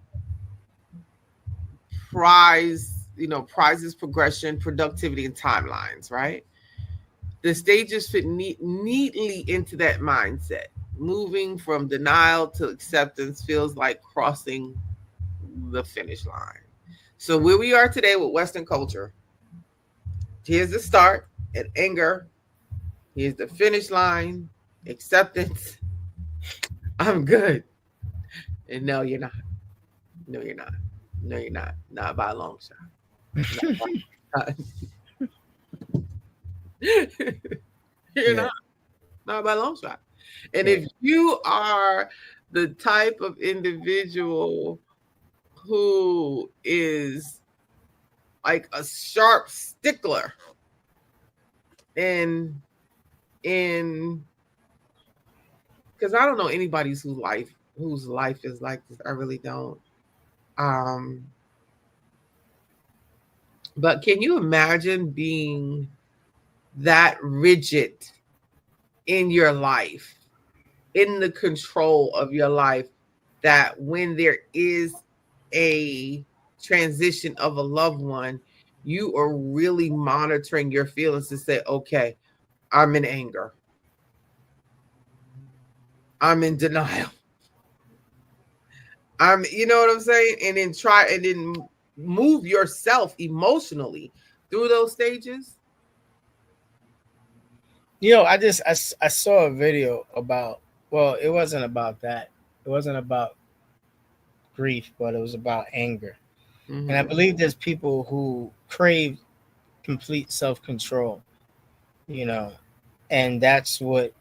prizes progression, productivity, and timelines, right? The stages fit neatly into that mindset. Moving from denial to acceptance feels like crossing the finish line. So where we are today with Western culture, here's the start at anger. Here's the finish line, acceptance. I'm good. And no, you're not. No, you're not. No, you're not. Not by a long shot. Not you're Yeah. not. Not by a long shot. And Yeah. if you are the type of individual who is like a sharp stickler in because I don't know anybody's whose life is like this. I really don't. Um, but can you imagine being that rigid in your life, in the control of your life, that when there is a transition of a loved one, you are really monitoring your feelings to say, okay, I'm in anger. I'm in denial. You know what I'm saying? And then try and then move yourself emotionally through those stages. I saw a video about, well, it wasn't about that. It wasn't about grief, but it was about anger. And I Mm-hmm. believe there's people who crave complete self control, you know, and that's what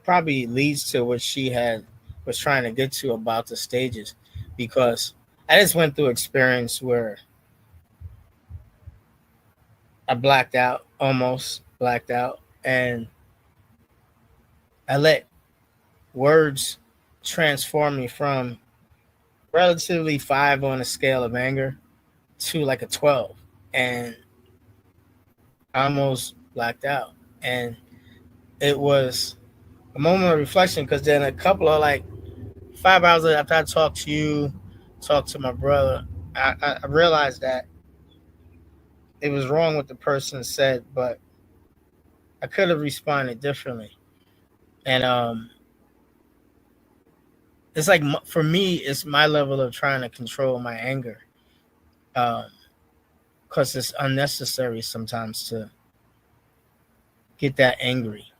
probably leads to what she had was trying to get to about the stages, because I just went through experience where I blacked out, almost blacked out, and I let words transform me from relatively 5 on a scale of anger to like a 12, and I almost blacked out. And it was a moment of reflection, because then a couple of like 5 hours after I talked to you, talked to my brother, I realized that it was wrong what the person said, but I could have responded differently. And it's like, for me, it's my level of trying to control my anger, because it's unnecessary sometimes to get that angry.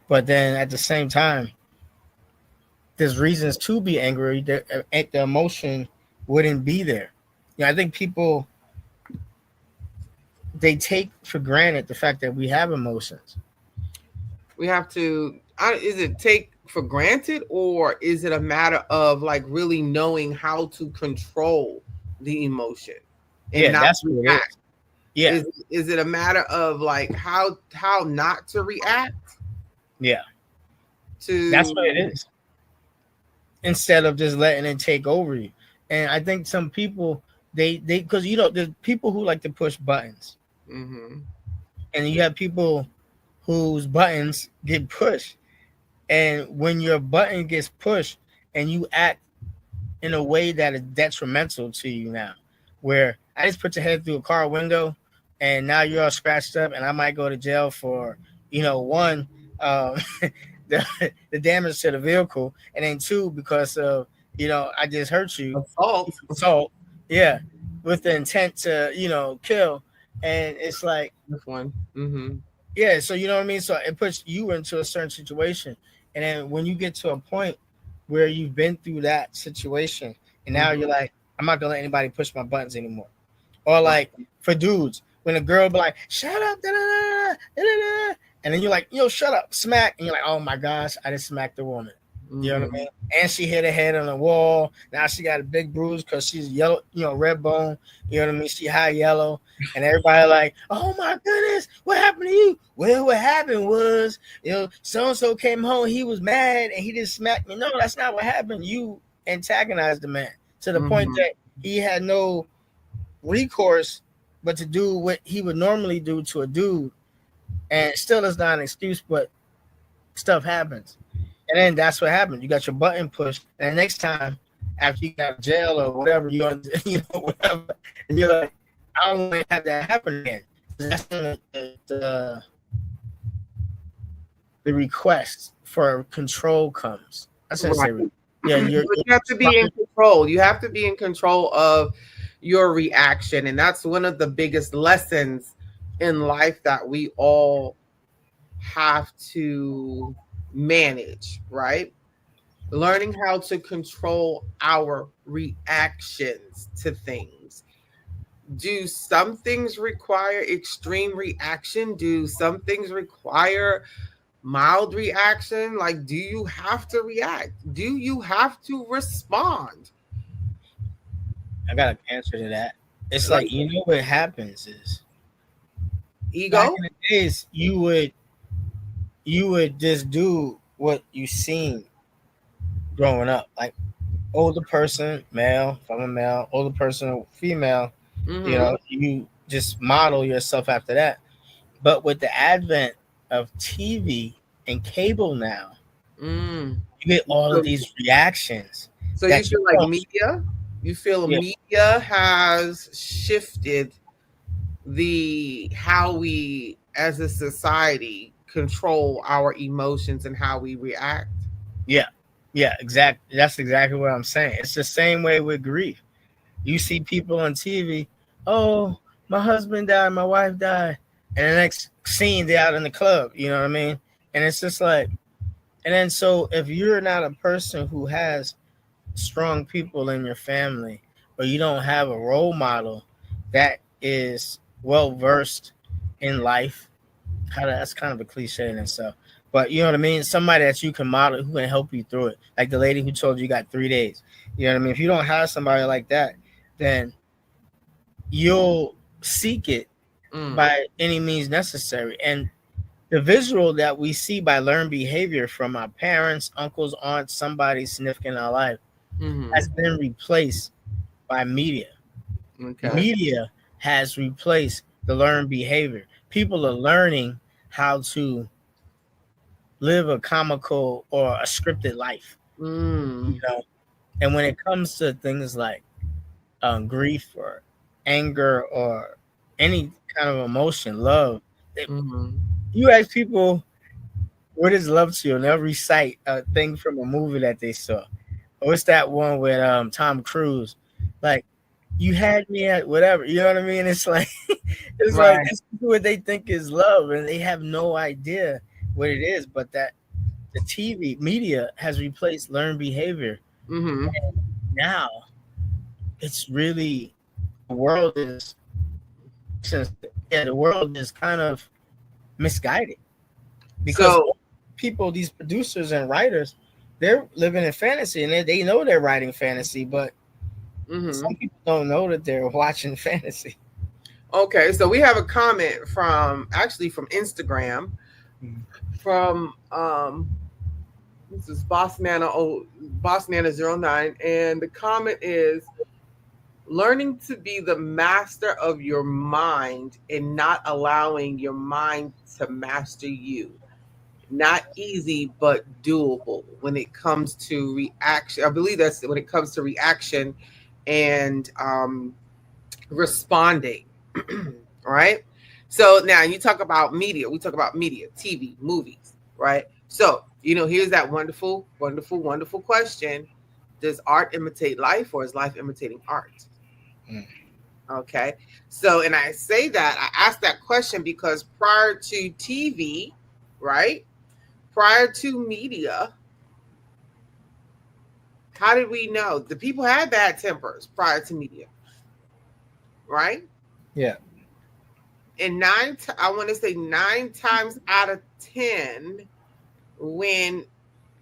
But then at the same time, there's reasons to be angry. The emotion wouldn't be there. I think people, they take for granted the fact that we have emotions. We have to, is it take for granted, or is it a matter of like really knowing how to control the emotion and Yeah, not that's what it react? is. Yeah, Is it a matter of like how not to react yeah, that's what it to? is. Instead of just letting it take over you. And I think some people, they because there's people who like to push buttons, Mm-hmm. and you have people whose buttons get pushed. And when your button gets pushed and you act in a way that is detrimental to you now, where I just put your head through a car window and now you're all scratched up, and I might go to jail for, one, um, the, the damage to the vehicle, and then two, because of, I just hurt you, Assault. assault, yeah, with the intent to, kill. And it's like, This one. Mm-hmm. yeah, so you know what I mean? So it puts you into a certain situation. And then when you get to a point where you've been through that situation, and now you're Mm-hmm. like, I'm not gonna let anybody push my buttons anymore. Or Right. like, for dudes, when a girl be like, shut up, da, da, da, da, da, da, and then you're like, yo, shut up, smack, and you're like, oh my gosh, I just smacked the woman. You know what I Mm-hmm. mean? And she hit her head on the wall. Now she got a big bruise because she's yellow, red bone. You know what I mean? She high yellow. And everybody like, oh my goodness, what happened to you? Well, what happened was, so and so came home, he was mad and he just smacked me. No, that's not what happened. You antagonized the man to the point Mm-hmm. that he had no recourse but to do what he would normally do to a dude. And still is not an excuse, but stuff happens. And then that's what happened. You got your button pushed, and the next time after you got out of jail or whatever, whatever, and you're like, I don't want to have that happen again. So that's when the request for control comes. I shouldn't Right. say, yeah, But you're you have to be in responding. control. You have to be in control of your reaction. And that's one of the biggest lessons in life that we all have to manage, right? Learning how to control our reactions to things. Do some things require extreme reaction? Do some things require mild reaction? Like, do you have to react? Do you have to respond? I got an answer to that. It's Like, like, what happens is, back ego? in the days, you would just do what you seen growing up, like older person, male, if I'm a male, older person, female, Mm-hmm. you just model yourself after that. But with the advent of TV and cable now, Mm. you get all of So, these reactions so you that you feel like don't. media? You feel Yeah, media has shifted the how we as a society control our emotions and how we react? yeah. Yeah, exactly. That's exactly what I'm saying. It's the same way with grief. You see people on TV, oh, my husband died, my wife died, and the next scene they're out in the club. You know what I mean? And it's just like, and then so if you're not a person who has strong people in your family, or you don't have a role model that is well versed in life, that's kind of a cliche in itself. But you know what I mean? Somebody that you can model who can help you through it. Like the lady who told you got 3 days. You know what I mean? If you don't have somebody like that, then you'll seek it Mm, by any means necessary. And the visual that we see by learned behavior from our parents, uncles, aunts, somebody significant in our life mm-hmm. has been replaced by media. Okay. Media has replaced the learned behavior. People are learning how to live a comical or a scripted life, you Mm, know. And when it comes to things like grief or anger or any kind of emotion, love, it, mm-hmm. you ask people what is love to you, and they'll recite a thing from a movie that they saw. Or it's that one with Tom Cruise, like you had me at whatever. You know what I mean? It's like it's like Right. this is what they think is love, and they have no idea what it is. But that the TV media has replaced learned behavior. Mm-hmm. Now it's really the world is since yeah the world is kind of misguided because So, people, these producers and writers, they're living in fantasy and they know they're writing fantasy, but mm-hmm. some people don't know that they're watching fantasy. Okay. So we have a comment from actually from Instagram from this is Boss Nana 09, and the comment is learning to be the master of your mind and not allowing your mind to master you. Not easy, but doable when it comes to reaction. I believe that's when it comes to reaction and responding. Right. So now you talk about media. We talk about media, TV, movies, right? So, here's that wonderful, wonderful, wonderful question. Does art imitate life or is life imitating art? Mm. Okay. So, and I say that, I asked that question because prior to TV, right? Prior to media, how did we know? The people had bad tempers prior to media, right? Yeah, And I want to say 9 times out of 10, when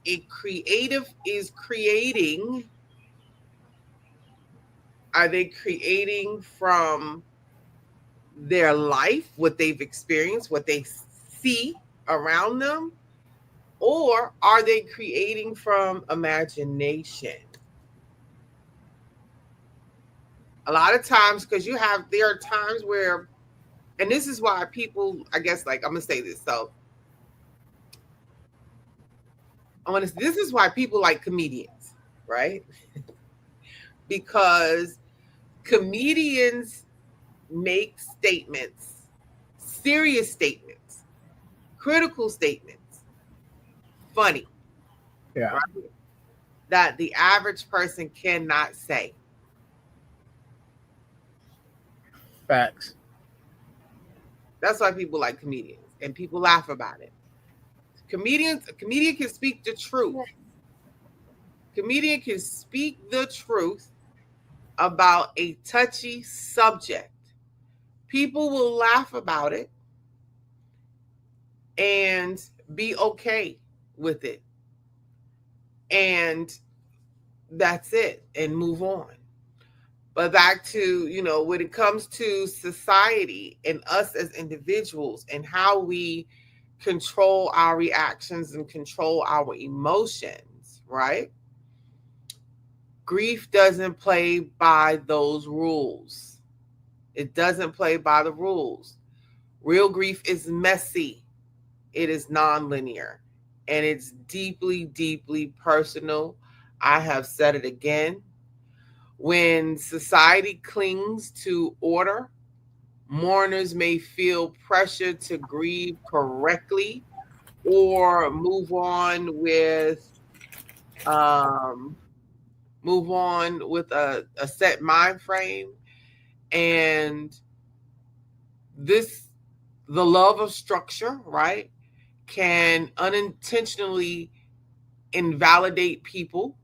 a creative is creating, are they creating from their life, what they've experienced, what they see around them? Or are they creating from imagination? A lot of times, because there are times where, and this is why people, I guess, like, I'm going to say this. So, this is why people like comedians, right? Because comedians make statements, serious statements, critical statements, funny, yeah, right? That the average person cannot say. facts. That's why people like comedians and people laugh about it. A comedian can speak the truth. Comedian can speak the truth about a touchy subject. People will laugh about it and be okay with it. And that's it and move on. But back to, when it comes to society and us as individuals and how we control our reactions and control our emotions, right? Grief doesn't play by those rules. It doesn't play by the rules. Real grief is messy, it is nonlinear, and it's deeply, deeply personal. I have said it again. When society clings to order, mourners may feel pressure to grieve correctly or move on with um, move on with a set mind frame, and this the love of structure, right, can unintentionally invalidate people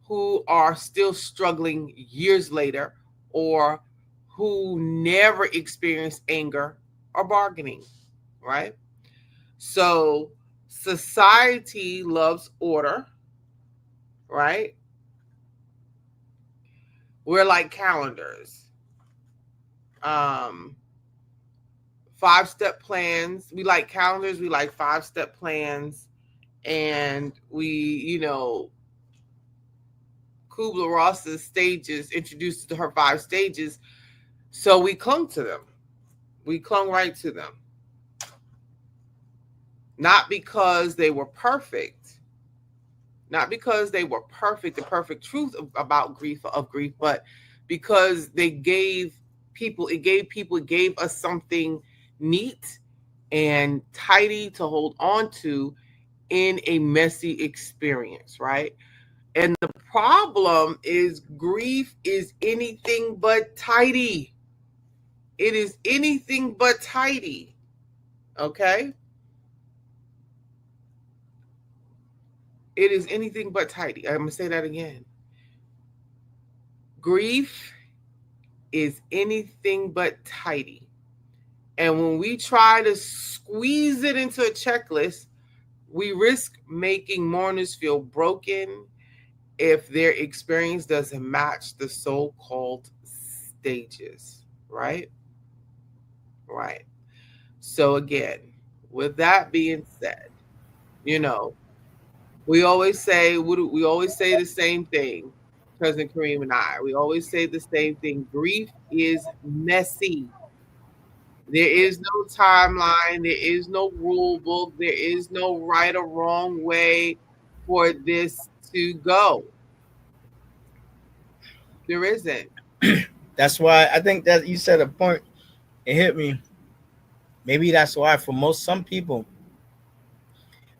who are still struggling years later, or who never experienced anger or bargaining, right? So society loves order, right? We're like calendars. Um, 5-step plans. We like calendars, we like 5-step plans, and we, Kubler Ross's stages introduced to her 5 stages, so we clung to them. We clung right to them. Not because they were perfect, not because they were perfect, the perfect truth about grief, but because it gave us something neat and tidy to hold on to in a messy experience, right? And the problem is grief is anything but tidy. It is anything but tidy. Okay? It is anything but tidy. I'm going to say that again. Grief is anything but tidy. And when we try to squeeze it into a checklist, we risk making mourners feel broken if their experience doesn't match the so called stages, right? Right. So, again, with that being said, you know, we always say the same thing, Cousin Kareem and I. We always say the same thing. Grief is messy. There is no timeline. There is no rule book. There is no right or wrong way for this to go. There isn't. That's why I think that you said a point. It hit me. Maybe that's why for some people,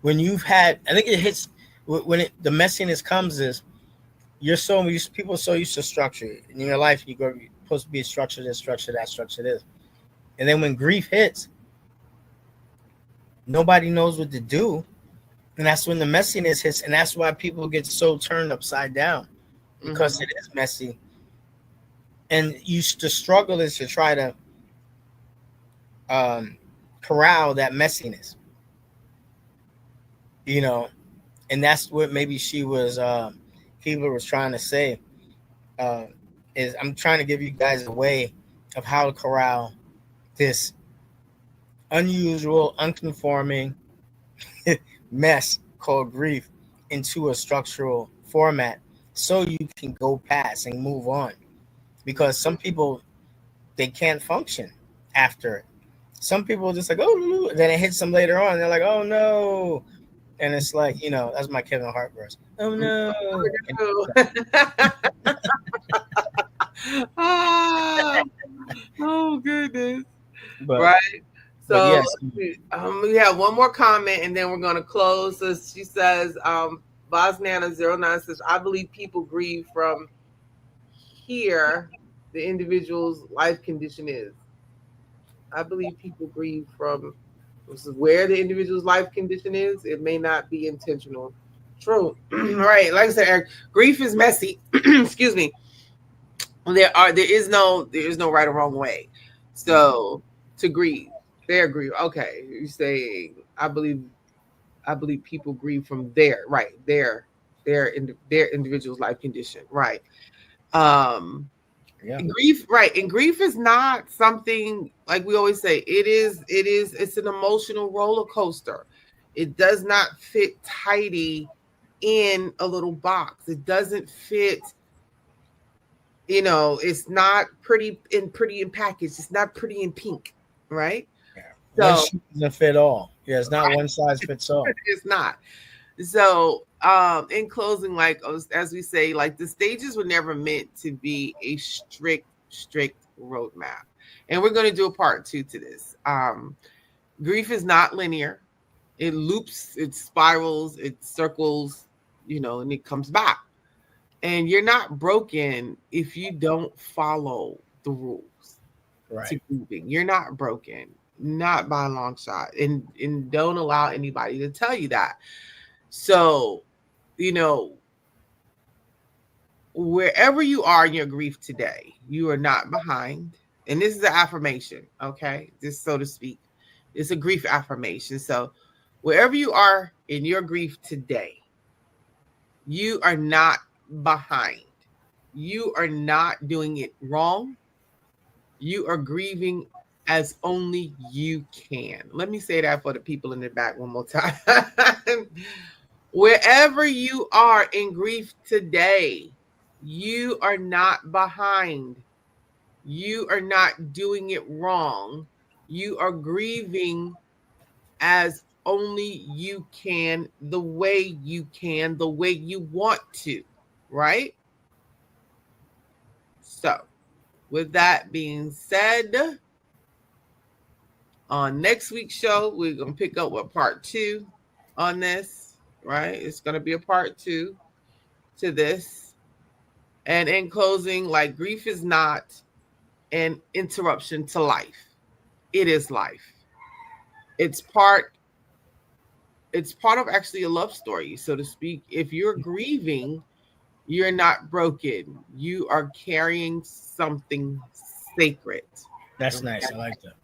when you've had, I think it hits when the messiness comes is you're so used, people are so used to structure in your life. You're supposed to be structured, this, structure that, structure this, and then when grief hits, nobody knows what to do, and that's when the messiness hits, and that's why people get so turned upside down because Hmm. it is messy, and the struggle is to try to um, corral that messiness, you know, and that's what maybe Keebler was trying to say. Uh, is I'm trying to give you guys a way of how to corral this unusual, unconforming mess called grief into a structural format so you can go past and move on. Because some people, they can't function after it. Some people are just like, oh, then it hits them later on. They're like, oh no. And it's like, that's my Kevin Hart verse. Oh no. And, Ah, oh goodness. but Right. but So yes, we have one more comment and then we're gonna close. So she says, Bosnana09 says, I believe people grieve from here the individual's life condition is. I believe people grieve from this is where the individual's life condition is. It may not be intentional. True. Right. Like I said, Eric, grief is messy. Excuse me. There is no right or wrong way. So to grieve, they grieve. Okay, you're saying I believe people grieve from their individual's life condition, right? Um, yeah, grief, right, and grief is not something like we always say. It's an emotional roller coaster. It does not fit tidy in a little box. It doesn't fit. It's not pretty in package. It's not pretty in pink, right? yeah. One So shoe doesn't fit all. Yeah, it's not one size fits all. it's not. So in closing, like as we say, like the stages were never meant to be a strict roadmap. And we're going to do a part 2 to this. Grief is not linear. It loops, it spirals, it circles, and it comes back. And you're not broken if you don't follow the rules to Right. grieving. You're not broken, not by a long shot. And don't allow anybody to tell you that. So, wherever you are in your grief today, you are not behind. And this is an affirmation, okay? Just so to speak. It's a grief affirmation. So, wherever you are in your grief today, you are not behind. You are not doing it wrong. You are grieving as only you can. Let me say that for the people in the back one more time. Wherever you are in grief today, you are not behind. You are not doing it wrong. You are grieving as only you can, the way you can, the way you want to, right? So, with that being said, on next week's show, we're going to pick up with part 2 on this, right? It's going to be a part 2 to this. And in closing, like, grief is not an interruption to life. It is life. It's part of actually a love story, so to speak. If you're grieving, you're not broken. You are carrying something sacred. That's nice. I like that.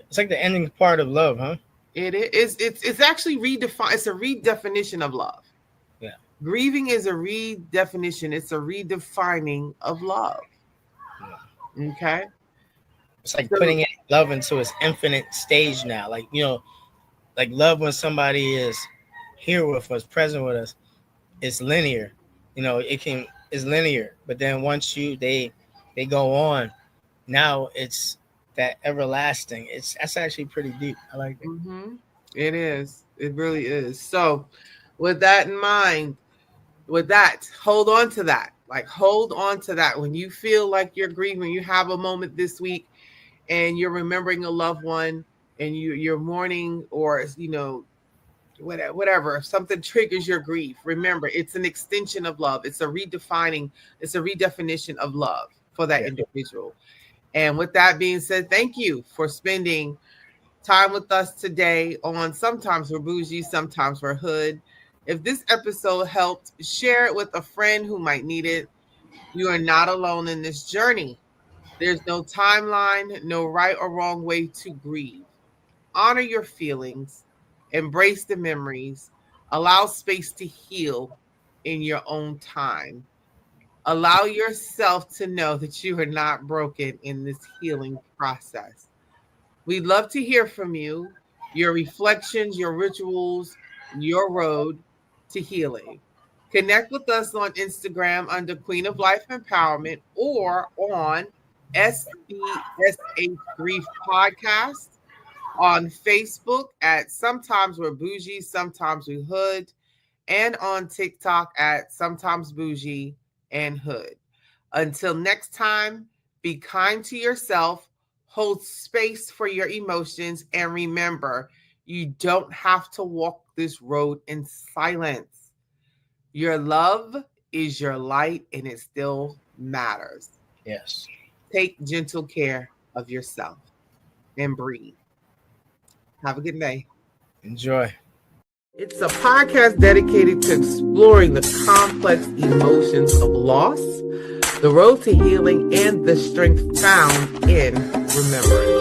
It's like the ending part of love, huh? It is. It's actually redefined. It's a redefinition of love. Yeah. Grieving is a redefinition. It's a redefining of love. Yeah. Okay. It's like putting love into its infinite stage now. Like, like love when somebody is here with us, present with us, it's linear. It's linear. But then once they go on, now it's that everlasting. That's actually pretty deep. I like it. Mm-hmm. It is. It really is. So with that in mind, hold on to that. Like, hold on to that. When you feel like you're grieving, you have a moment this week and you're remembering a loved one and you're mourning, or whatever, if something triggers your grief, remember, it's an extension of love. It's a redefinition of love for that individual. And with that being said, thank you for spending time with us today on Sometimes We're Boujee, Sometimes We're Hood. If this episode helped, share it with a friend who might need it. You are not alone in this journey. There's no timeline, no right or wrong way to grieve. Honor your feelings, embrace the memories, allow space to heal in your own time. Allow yourself to know that you are not broken in this healing process. We'd love to hear from you, your reflections, your rituals, your road to healing. Connect with us on Instagram under Queen of Life Empowerment or on SBSH Grief Podcast, on Facebook at Sometimes We're Boujee, Sometimes We Hood, and on TikTok at Sometimes Boujee and Hood. Until next time, be kind to yourself, hold space for your emotions, and remember, you don't have to walk this road in silence. Your love is your light, and it still matters. Yes. Take gentle care of yourself and breathe. Have a good day. Enjoy. It's a podcast dedicated to exploring the complex emotions of loss, the road to healing, and the strength found in remembrance.